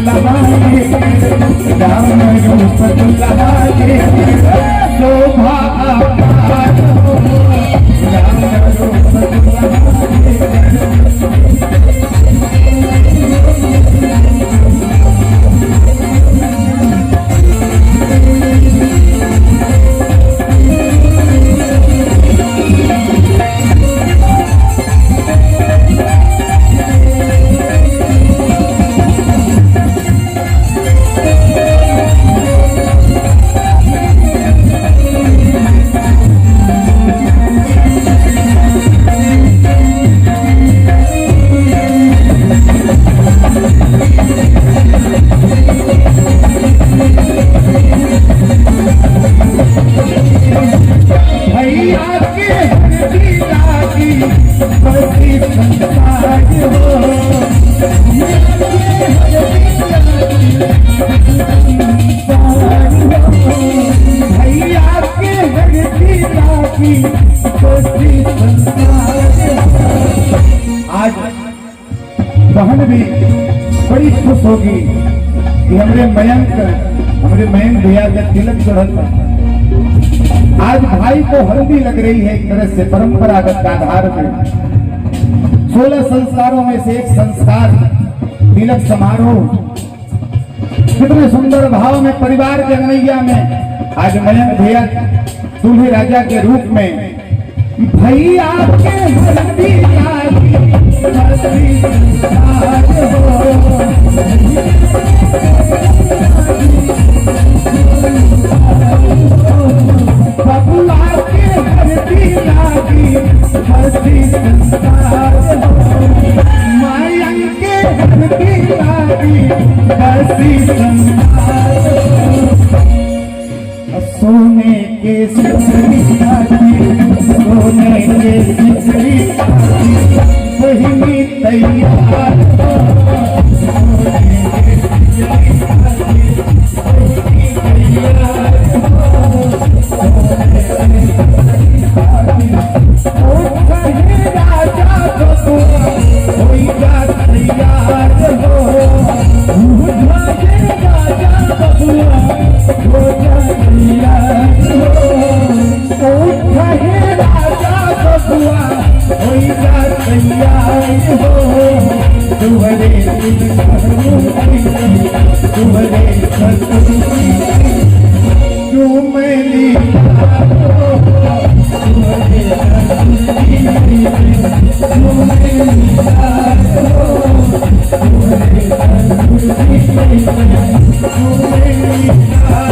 दुल्हाए राम रूप दुल्हाए शोभा अपार हो राम रूप दुल्हाए। आज बहन भी बड़ी खुश होगी कि हमरे मयंक भैया का तिलक चढ़ल। आज भाई को हल्दी लग रही है एक तरह से परंपरागत आधार पे। 16 संस्कारों में से एक संस्कार तिलक समारोह। कितने सुंदर भाव में परिवार के रंगैया में आज मयंक भैया दूल्हे राजा के रूप में भैया के हल्दी बबुआ के हल्दी लागी हल्दी संस्कार मयंक के हल्दी लागी हल्दी संस्कार सोने के सिकड़ी सोने के सिकड़ी वही तैयार Oh,